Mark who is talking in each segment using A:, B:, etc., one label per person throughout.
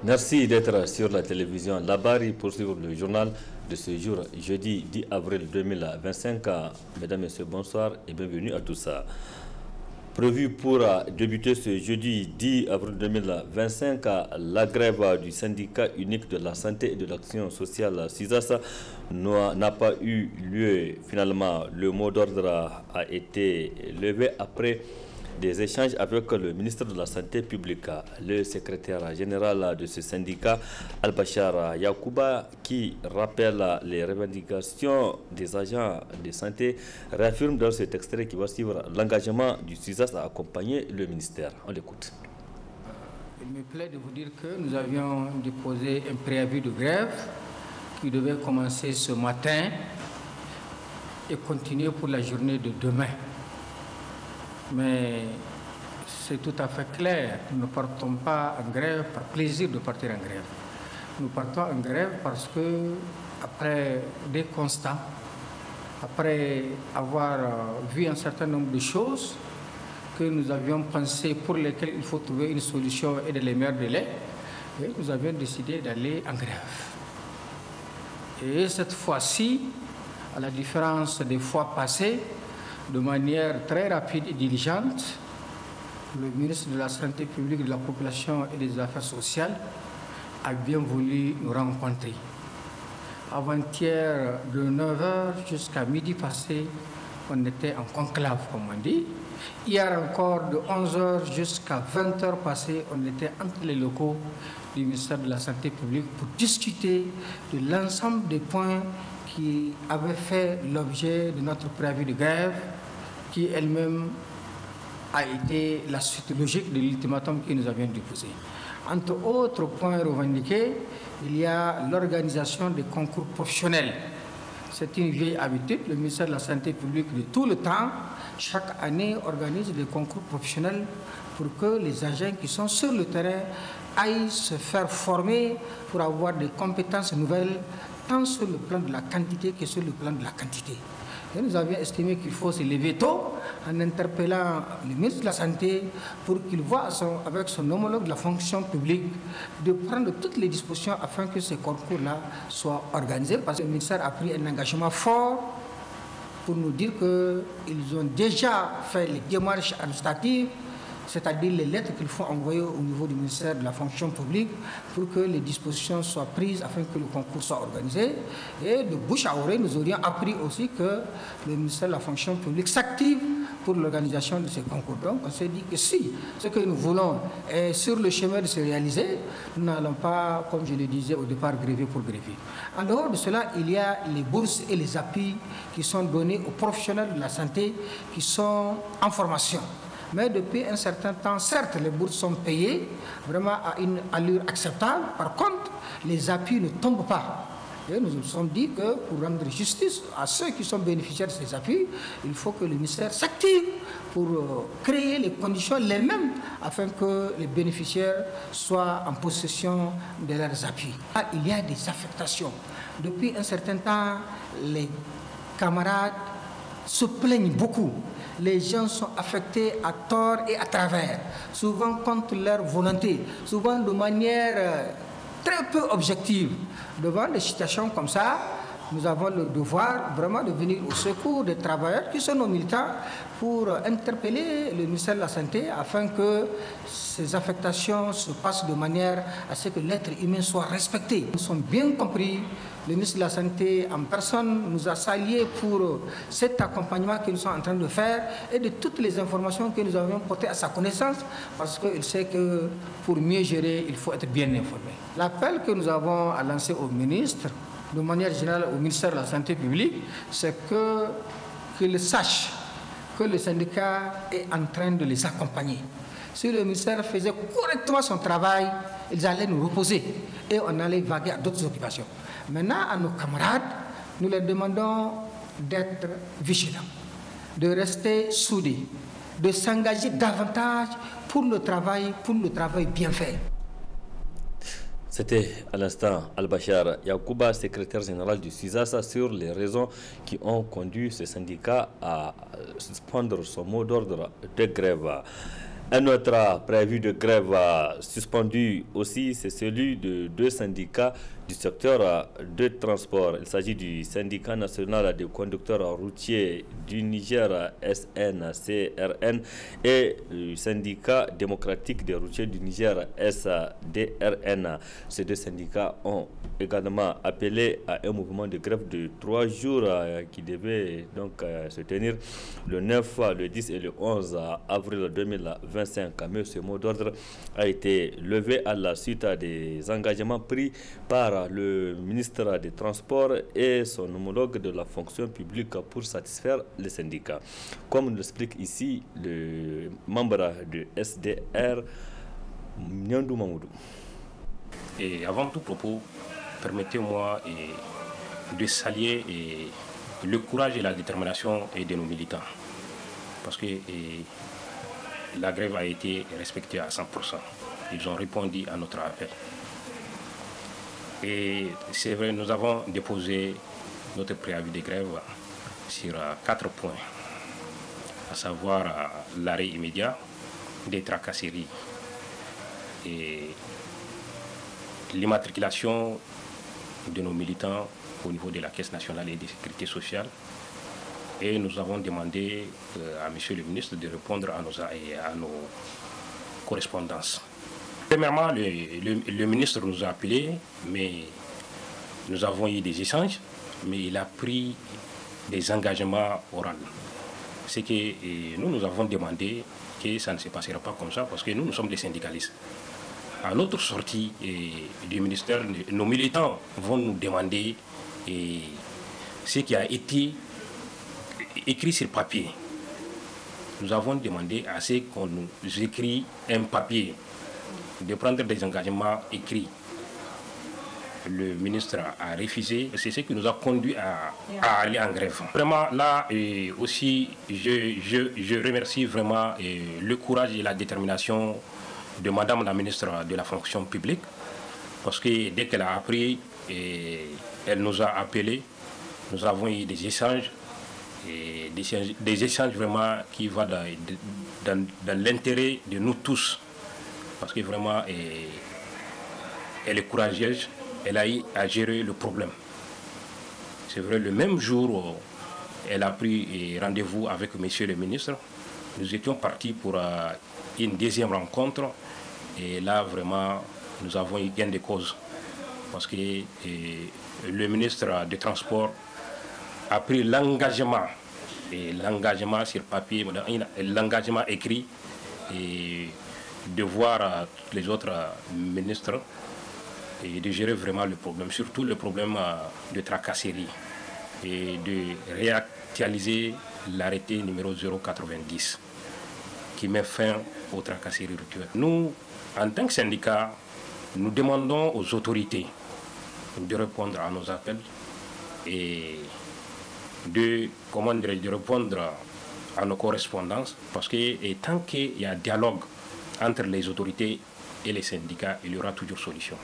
A: Merci d'être sur la télévision Labari pour suivre le journal de ce jour, jeudi 10 avril 2025. Mesdames et messieurs, bonsoir et bienvenue à tous. Prévu pour débuter ce jeudi 10 avril 2025, la grève du syndicat unique de la santé et de l'action sociale SUSAS n'a pas eu lieu. Finalement, le mot d'ordre a été levé après des échanges avec le ministre de la Santé publique. Le secrétaire général de ce syndicat, Al-Bachar Yacouba, qui rappelle les revendications des agents de santé, réaffirme dans cet extrait qui va suivre l'engagement du SUSAS à accompagner le ministère. On l'écoute.
B: Il me plaît de vous dire que nous avions déposé un préavis de grève qui devait commencer ce matin et continuer pour la journée de demain. Mais c'est tout à fait clair, nous ne partons pas en grève par plaisir de partir en grève. Nous partons en grève parce que, après des constats, après avoir vu un certain nombre de choses que nous avions pensé pour lesquelles il faut trouver une solution et de les meilleurs délais, et nous avions décidé d'aller en grève. Et cette fois-ci, à la différence des fois passées, de manière très rapide et diligente, le ministre de la Santé publique, de la Population et des Affaires sociales a bien voulu nous rencontrer. Avant-hier, de 9h jusqu'à midi passé, on était en conclave, comme on dit. Hier encore, de 11h jusqu'à 20h passé, on était entre les locaux du ministère de la Santé publique pour discuter de l'ensemble des points qui avaient fait l'objet de notre préavis de grève, qui elle-même a été la suite logique de l'ultimatum que nous avions déposé. Entre autres points revendiqués, il y a l'organisation des concours professionnels. C'est une vieille habitude. Le ministère de la Santé publique, de tout le temps, chaque année, organise des concours professionnels pour que les agents qui sont sur le terrain aillent se faire former pour avoir des compétences nouvelles, tant sur le plan de la quantité que sur le plan de la quantité. Et nous avions estimé qu'il faut se lever tôt en interpellant le ministre de la Santé pour qu'il voit avec son homologue de la fonction publique de prendre toutes les dispositions afin que ces concours-là soient organisés. Parce que le ministère a pris un engagement fort pour nous dire qu'ils ont déjà fait les démarches administratives, c'est-à-dire les lettres qu'il faut envoyer au niveau du ministère de la fonction publique pour que les dispositions soient prises afin que le concours soit organisé. Et de bouche à oreille, nous aurions appris aussi que le ministère de la fonction publique s'active pour l'organisation de ces concours. Donc on s'est dit que si ce que nous voulons est sur le chemin de se réaliser, nous n'allons pas, comme je le disais au départ, gréver pour gréver. En dehors de cela, il y a les bourses et les appuis qui sont donnés aux professionnels de la santé qui sont en formation. Mais depuis un certain temps, certes, les bourses sont payées vraiment à une allure acceptable. Par contre, les appuis ne tombent pas. Et nous nous sommes dit que pour rendre justice à ceux qui sont bénéficiaires de ces appuis, il faut que le ministère s'active pour créer les conditions les mêmes afin que les bénéficiaires soient en possession de leurs appuis. Il y a des affectations. Depuis un certain temps, les camarades se plaignent beaucoup. Les gens sont affectés à tort et à travers, souvent contre leur volonté, souvent de manière très peu objective. Devant des situations comme ça, nous avons le devoir vraiment de venir au secours des travailleurs qui sont nos militants pour interpeller le ministère de la Santé afin que ces affectations se passent de manière à ce que l'être humain soit respecté. Nous sommes bien compris. Le ministre de la Santé en personne nous a salués pour cet accompagnement que nous sommes en train de faire et de toutes les informations que nous avions portées à sa connaissance parce qu'il sait que pour mieux gérer, il faut être bien informé. L'appel que nous avons à lancer au ministre, de manière générale au ministère de la Santé publique, c'est qu'il sache que le syndicat est en train de les accompagner. Si le ministère faisait correctement son travail, ils allaient nous reposer et on allait vaguer à d'autres occupations. Maintenant, à nos camarades, nous leur demandons d'être vigilants, de rester soudés, de s'engager davantage pour le travail bien fait.
A: C'était à l'instant Al-Bachar Yacouba, secrétaire général du CISAS, sur les raisons qui ont conduit ce syndicat à suspendre son mot d'ordre de grève. Un autre préavis de grève suspendu aussi, c'est celui de deux syndicats du secteur de transport. Il s'agit du syndicat national des conducteurs routiers du Niger, SNCRN, et du syndicat démocratique des routiers du Niger, SDRN. Ces deux syndicats ont également appelé à un mouvement de grève de 3 jours qui devait donc se tenir le 9, le 10 et le 11 avril 2025. Mais ce mot d'ordre a été levé à la suite des engagements pris par le ministre des Transports et son homologue de la fonction publique pour satisfaire les syndicats. Comme nous l'explique ici le membre de SDR, Nyandou Mamoudou.
C: Et avant tout propos, permettez-moi de saluer le courage et la détermination de nos militants. Parce que la grève a été respectée à 100%. Ils ont répondu à notre appel. Et c'est vrai, nous avons déposé notre préavis de grève sur 4 points, à savoir l'arrêt immédiat des tracasseries et l'immatriculation de nos militants au niveau de la Caisse nationale et de sécurité sociale. Et nous avons demandé à M. le ministre de répondre à nos correspondances. Premièrement, le ministre nous a appelés, mais nous avons eu des échanges, mais il a pris des engagements oraux. C'est que nous avons demandé que ça ne se passera pas comme ça, parce que nous sommes des syndicalistes. À notre sortie du ministère, nos militants vont nous demander ce qui a été écrit sur papier. Nous avons demandé à ce qu'on nous écrit un papier, de prendre des engagements écrits. Le ministre a refusé. C'est ce qui nous a conduit à aller en grève. Vraiment, là aussi, je remercie vraiment le courage et la détermination de Madame la ministre de la fonction publique, parce que dès qu'elle a appris, elle nous a appelés. Nous avons eu des échanges, des échanges vraiment qui vont dans l'intérêt de nous tous. Parce que vraiment, elle est courageuse, elle a eu à gérer le problème. C'est vrai, le même jour, elle a pris rendez-vous avec monsieur le ministre. Nous étions partis pour une deuxième rencontre. Et là, vraiment, nous avons eu gain de cause. Parce que le ministre des Transports a pris l'engagement, et l'engagement sur papier, l'engagement écrit, et de voir les autres ministres et de gérer vraiment le problème, surtout le problème de tracasserie, et de réactualiser l'arrêté numéro 090 qui met fin aux tracasseries routières. Nous, en tant que syndicat, nous demandons aux autorités de répondre à nos appels et de répondre à nos correspondances, parce que tant qu'il y a dialogue entre les autorités et les syndicats, il y aura toujours solution.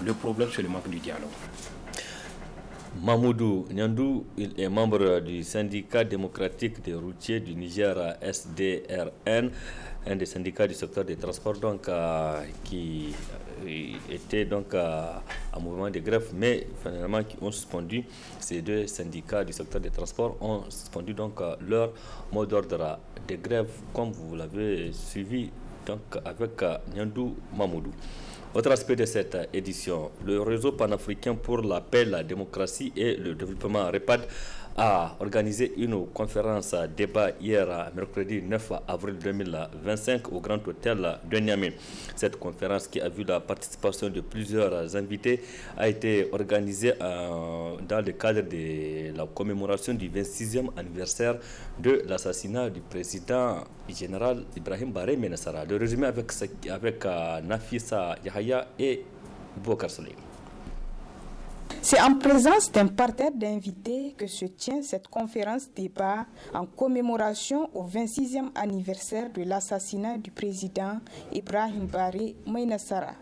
C: Le problème, c'est le manque de dialogue.
A: Mamoudou Nyandou, il est membre du syndicat démocratique des routiers du Niger, SDRN, un des syndicats du secteur des transports donc, qui était donc en mouvement de grève, mais finalement qui ont suspendu, ces deux syndicats du secteur des transports ont suspendu donc leur mot d'ordre de grève, comme vous l'avez suivi donc avec Nyandou Mamoudou. Autre aspect de cette édition, le réseau panafricain pour la paix, la démocratie et le développement REPAD a organisé une conférence débat hier, mercredi 9 avril 2025, au Grand Hôtel de Niamey. Cette conférence, qui a vu la participation de plusieurs invités, a été organisée dans le cadre de la commémoration du 26e anniversaire de l'assassinat du président général Ibrahim Baré Menassara. Le résumé avec Nafisa Yahaya et Bokar Saleh.
D: C'est en présence d'un parterre d'invités que se tient cette conférence débat en commémoration au 26e anniversaire de l'assassinat du président Ibrahim Barry Maïnassara.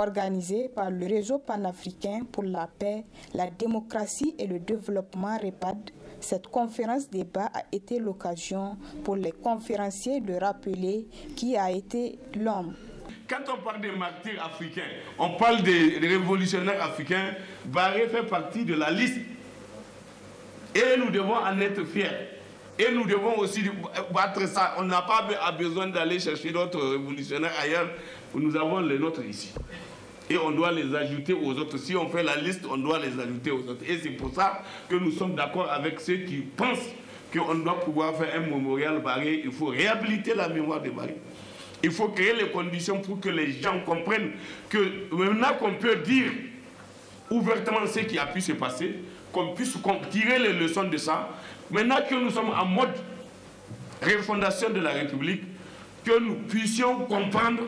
D: Organisée par le réseau panafricain pour la paix, la démocratie et le développement REPAD, cette conférence débat a été l'occasion pour les conférenciers de rappeler qui a été l'homme.
E: Quand on parle des martyrs africains, on parle des révolutionnaires africains, Barré fait partie de la liste. Et nous devons en être fiers. Et nous devons aussi battre ça. On n'a pas besoin d'aller chercher d'autres révolutionnaires ailleurs. Nous avons les nôtres ici. Et on doit les ajouter aux autres. Si on fait la liste, on doit les ajouter aux autres. Et c'est pour ça que nous sommes d'accord avec ceux qui pensent qu'on doit pouvoir faire un mémorial Barré. Il faut réhabiliter la mémoire de Barré. Il faut créer les conditions pour que les gens comprennent que maintenant qu'on peut dire ouvertement ce qui a pu se passer, qu'on puisse tirer les leçons de ça, maintenant que nous sommes en mode refondation de la République, que nous puissions comprendre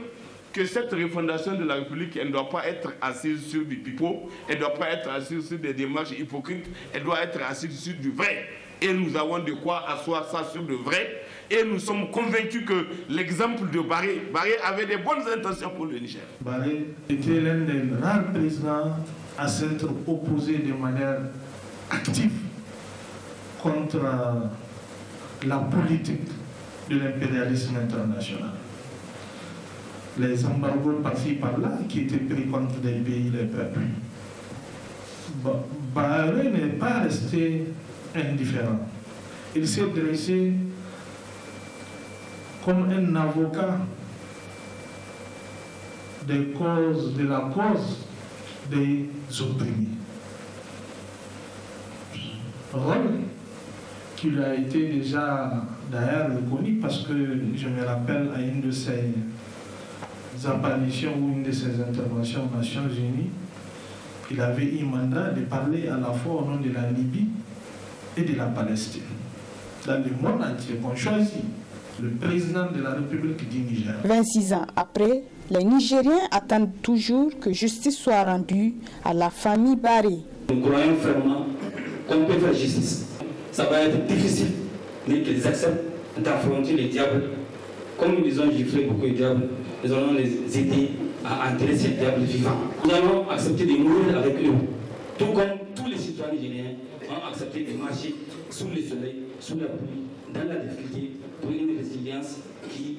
E: que cette refondation de la République, elle ne doit pas être assise sur du pipeau, elle ne doit pas être assise sur des démarches hypocrites, elle doit être assise sur du vrai. Et nous avons de quoi asseoir ça sur le vrai. Et nous sommes convaincus que l'exemple de Barré avait des bonnes intentions pour le Niger.
F: Barré était l'un des rares présidents à s'être opposé de manière active contre la politique de l'impérialisme international. Les embargos par-ci par-là qui étaient pris contre des pays, des peuples. Barré n'est pas resté indifférent. Il s'est dressé comme un avocat de la cause des opprimés. Rôle qui lui a été déjà d'ailleurs reconnu parce que je me rappelle à une de ses apparitions ou une de ses interventions aux Nations Unies, il avait eu mandat de parler à la fois au nom de la Libye et de la Palestine. Dans le monde entier, on choisit le président de la République du Niger.
D: 26 ans après, les Nigériens attendent toujours que justice soit rendue à la famille Barré.
G: Nous croyons fermement qu'on peut faire justice. Ça va être difficile, mais qu'ils acceptent d'affronter les diables. Comme ils ont giflé beaucoup de diables, nous allons les aider à enterrer ces diables vivants. Nous allons accepter de mourir avec eux, tout comme tous les citoyens nigériens ont accepté de marcher sous le soleil, sous la pluie, dans la difficulté, pour une résilience qui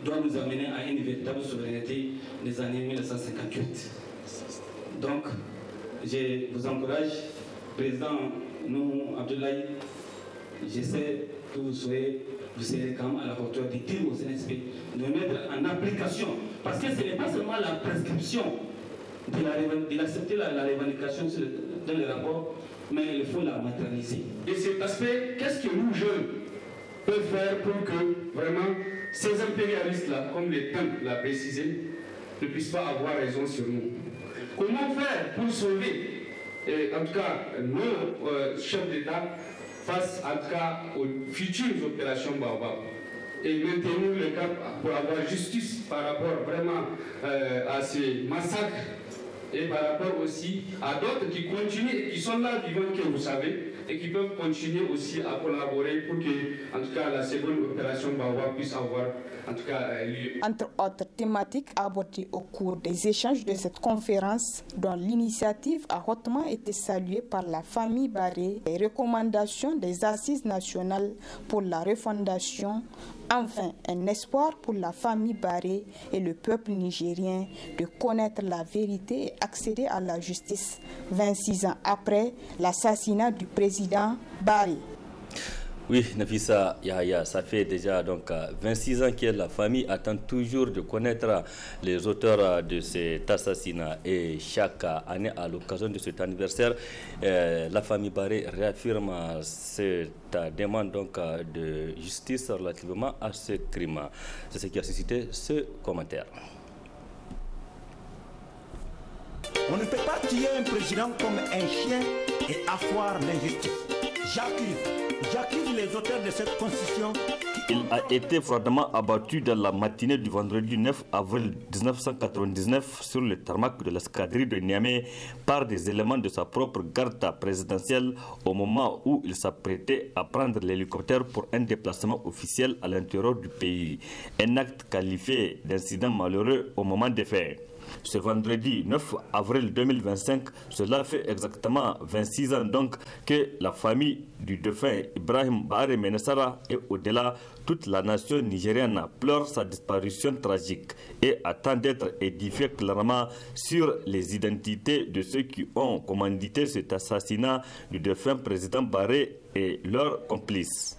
G: doit nous amener à une véritable souveraineté des années 1958. Donc, je vous encourage, Président Nou Abdoulaye, j'essaie que vous serez quand même à la hauteur de dire au CNSP de mettre en application, parce que ce n'est pas seulement la prescription d'accepter la revendication dans le rapport, mais il faut la matérialiser. Et cet aspect, qu'est-ce que nous, jeunes, peuvent faire pour que vraiment ces impérialistes-là, comme le temps l'a précisé, ne puissent pas avoir raison sur nous? Comment faire pour sauver, en tout cas, nos chefs d'État face, en tout cas, aux futures opérations Baobab et maintenir le cap pour avoir justice par rapport vraiment à ces massacres et par rapport aussi à d'autres qui continuent et qui sont là vivants, que vous savez, et qui peuvent continuer aussi à collaborer pour que, en tout cas, la seconde opération Baobab puisse avoir, en tout cas, lieu.
D: Entre autres thématiques abordées au cours des échanges de cette conférence, dont l'initiative a hautement été saluée par la famille Barré, les recommandations des assises nationales pour la refondation, enfin un espoir pour la famille Barré et le peuple nigérien de connaître la vérité et accéder à la justice 26 ans après l'assassinat du président Barré.
A: Oui, Nafissa Yahya, ça fait déjà donc 26 ans que la famille attend toujours de connaître les auteurs de cet assassinat. Et chaque année, à l'occasion de cet anniversaire, la famille Barré réaffirme cette demande donc, de justice relativement à ce crime. C'est ce qui a suscité ce commentaire.
H: On ne peut pas tuer un président comme un chien et asseoir l'injustice. J'accuse J'accuse les auteurs de cette constitution.
A: Il a été froidement abattu dans la matinée du vendredi 9 avril 1999 sur le tarmac de l'escadrille de Niamey par des éléments de sa propre garde présidentielle au moment où il s'apprêtait à prendre l'hélicoptère pour un déplacement officiel à l'intérieur du pays. Un acte qualifié d'incident malheureux au moment des faits. Ce vendredi 9 avril 2025, cela fait exactement 26 ans donc que la famille du défunt Ibrahim Baré Ménessara et au-delà, toute la nation nigérienne pleure sa disparition tragique et attend d'être édifiée clairement sur les identités de ceux qui ont commandité cet assassinat du défunt président Baré et leurs complices.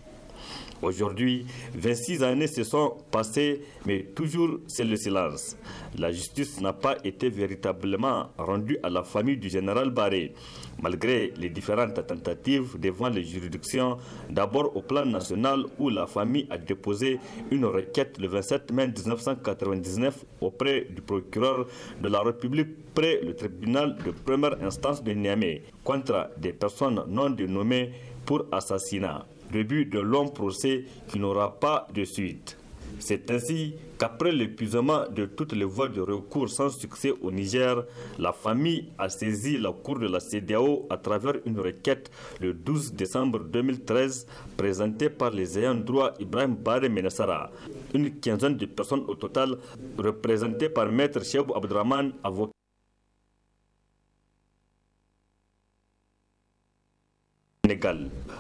A: Aujourd'hui, 26 années se sont passées, mais toujours c'est le silence. La justice n'a pas été véritablement rendue à la famille du général Baré, malgré les différentes tentatives devant les juridictions, d'abord au plan national où la famille a déposé une requête le 27 mai 1999 auprès du procureur de la République près le tribunal de première instance de Niamey contre des personnes non dénommées pour assassinat. Début de long procès qui n'aura pas de suite. C'est ainsi qu'après l'épuisement de toutes les voies de recours sans succès au Niger, la famille a saisi la cour de la CEDEAO à travers une requête le 12 décembre 2013 présentée par les ayants droit Ibrahim Baré Ménessara. Une quinzaine de personnes au total représentées par Maître Chebou Abdraman, avocat.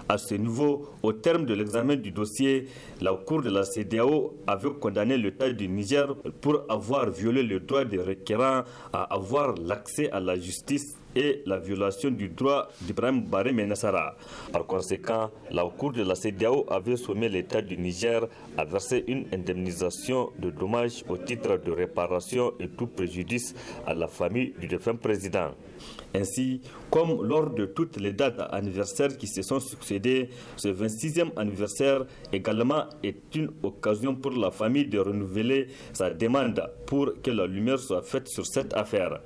A: À ce niveau, au terme de l'examen du dossier, la Cour de la CEDEAO avait condamné l'État du Niger pour avoir violé le droit des requérants à avoir l'accès à la justice et la violation du droit d'Ibrahim Baré Ménessara. Par conséquent, la Cour de la CEDEAO avait sommé l'État du Niger à verser une indemnisation de dommages au titre de réparation et tout préjudice à la famille du défunt président. Ainsi, comme lors de toutes les dates anniversaires qui se sont succédées, ce 26e anniversaire également est une occasion pour la famille de renouveler sa demande pour que la lumière soit faite sur cette affaire.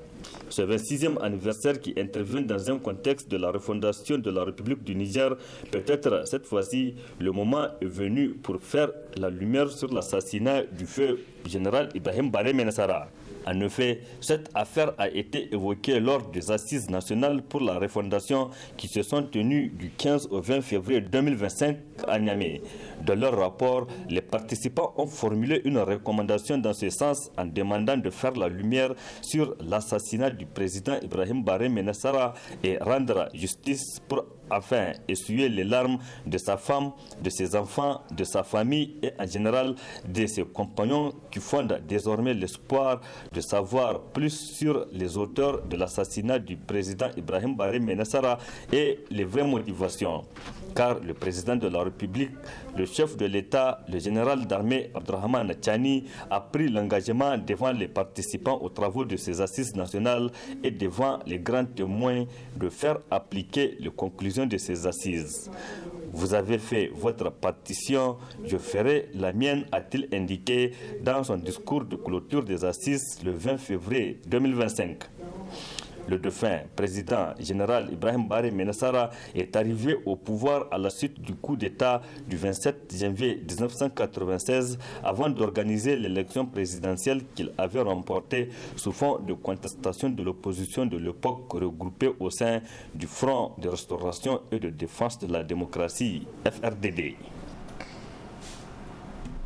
A: Ce 26e anniversaire qui intervient dans un contexte de la refondation de la République du Niger, peut-être cette fois-ci, le moment est venu pour faire la lumière sur l'assassinat du feu général Ibrahim Baré Ménessara. En effet, cette affaire a été évoquée lors des assises nationales pour la refondation qui se sont tenues du 15 au 20 février 2025 à Niamey. Dans leur rapport, les participants ont formulé une recommandation dans ce sens en demandant de faire la lumière sur l'assassinat du président Ibrahim Baré Ménessara et rendre justice pour enfin essuyer les larmes de sa femme, de ses enfants, de sa famille et en général de ses compagnons qui fondent désormais l'espoir de savoir plus sur les auteurs de l'assassinat du président Ibrahim Baré Ménessara et les vraies motivations. Car le président de la République, le chef de l'État, le général d'armée Abdrahman Tchani, a pris l'engagement devant les participants aux travaux de ces assises nationales et devant les grands témoins de faire appliquer les conclusions de ces assises. Vous avez fait votre partition, je ferai la mienne, a-t-il indiqué dans son discours de clôture des assises le 20 février 2025. Le défunt président général Ibrahim Baré Ménessara est arrivé au pouvoir à la suite du coup d'État du 27 janvier 1996 avant d'organiser l'élection présidentielle qu'il avait remportée sous fond de contestation de l'opposition de l'époque regroupée au sein du Front de restauration et de défense de la démocratie, FRDD.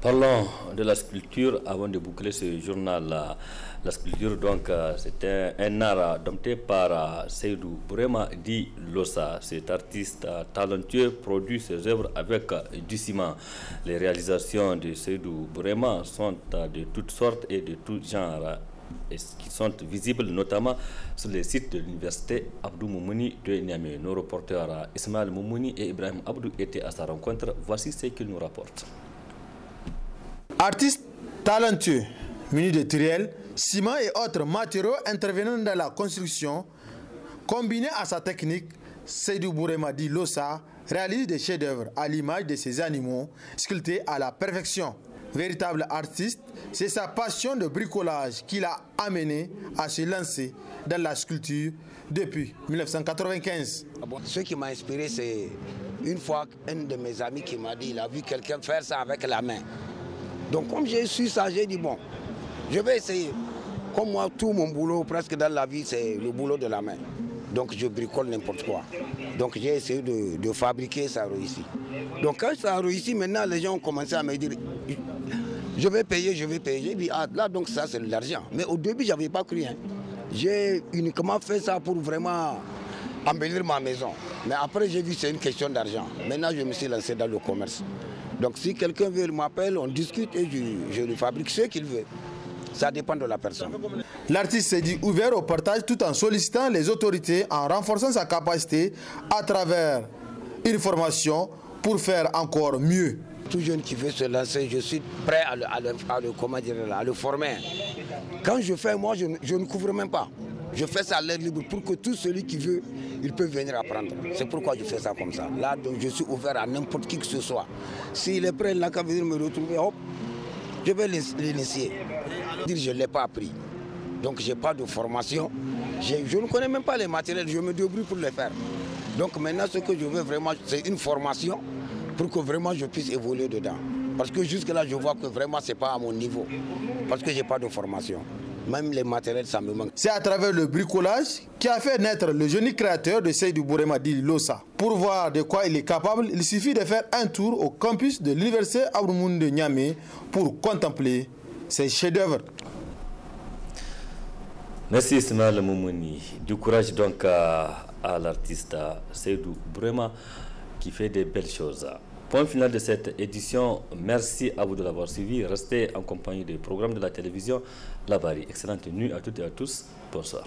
A: Parlons de la sculpture avant de boucler ce journal. La sculpture, donc, c'est un art dompté par Seydou Bourema dit Lossa. Cet artiste talentueux produit ses œuvres avec du ciment. Les réalisations de Seydou Bourema sont de toutes sortes et de tout genre, et qui sont visibles notamment sur les sites de l'université Abdou Moumouni de Niamey. Nos reporters Ismaël Moumouni et Ibrahim Abdou étaient à sa rencontre. Voici ce qu'ils nous rapportent.
I: Artiste talentueux, muni de truelle, ciment et autres matériaux intervenant dans la construction, combiné à sa technique, Seydou Bourema dit Lossa réalise des chefs-d'œuvre à l'image de ces animaux sculptés à la perfection. Véritable artiste, c'est sa passion de bricolage qui l'a amené à se lancer dans la sculpture depuis 1995.
J: Ce qui m'a inspiré, c'est une fois un de mes amis qui m'a dit, il a vu quelqu'un faire ça avec la main. Donc comme j'ai su ça, j'ai dit bon, je vais essayer. Comme moi, tout mon boulot presque dans la vie, c'est le boulot de la main. Donc je bricole n'importe quoi. Donc j'ai essayé de fabriquer, ça a réussi. Donc quand ça a réussi, maintenant les gens ont commencé à me dire, je vais payer. J'ai dit, ah là donc ça c'est de l'argent. Mais au début, je n'avais pas cru. Hein. J'ai uniquement fait ça pour vraiment embellir ma maison. Mais après j'ai vu que c'est une question d'argent. Maintenant je me suis lancé dans le commerce. Donc si quelqu'un veut, il m'appelle, on discute et je lui fabrique ce qu'il veut. Ça dépend de la personne.
I: L'artiste s'est dit ouvert au partage tout en sollicitant les autorités en renforçant sa capacité à travers une formation pour faire encore mieux.
J: Tout jeune qui veut se lancer, je suis prêt à le former. Quand je fais, moi, je ne couvre même pas. Je fais ça à l'air libre pour que tout celui qui veut, il peut venir apprendre. C'est pourquoi je fais ça comme ça. Là, donc, je suis ouvert à n'importe qui que ce soit. S'il est prêt, il n'a qu'à venir me retrouver, hop, je vais l'initier. Je ne l'ai pas appris. Donc, je n'ai pas de formation. Je ne connais même pas les matériels, je me débrouille pour les faire. Donc, maintenant, ce que je veux vraiment, c'est une formation pour que vraiment je puisse évoluer dedans. Parce que jusque-là, je vois que vraiment, ce n'est pas à mon niveau. Parce que je n'ai pas de formation. Même les matériels, ça me manque.
I: C'est à travers le bricolage qui a fait naître le génie créateur de Seydou Bourema Di Losa. Pour voir de quoi il est capable, il suffit de faire un tour au campus de l'université Abdoumoun de Niamey pour contempler ses chefs-d'œuvre.
A: Merci Ismaël Moumouni. Du courage donc à l'artiste Seydou Bourema qui fait des belles choses. Point final de cette édition. Merci à vous de l'avoir suivi. Restez en compagnie des programmes de la télévision Labari. Excellente nuit à toutes et à tous. Bonsoir.